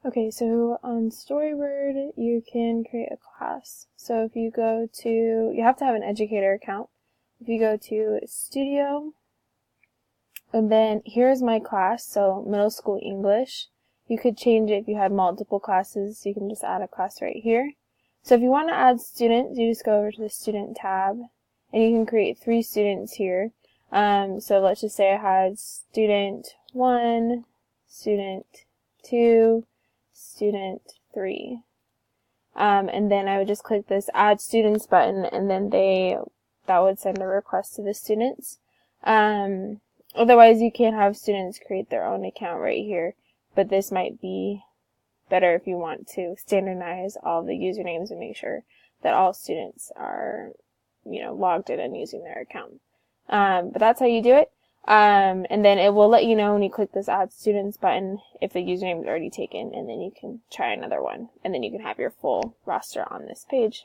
Okay, so on Storybird, you can create a class. So if you go to, you have to have an educator account. If you go to Studio, and then here's my class, so middle school English. You could change it if you had multiple classes, so you can just add a class right here. So if you want to add students, you just go over to the student tab, and you can create 3 students here. So let's just say I had student 1, student 2, student 3. And then I would just click this add students button, and then that would send a request to the students. Otherwise you can have students create their own account right here, but this might be better if you want to standardize all the usernames and make sure that all students are, logged in and using their account. But that's how you do it. And then it will let you know when you click this add students button if the username is already taken, and then you can try another one, and then you can have your full roster on this page.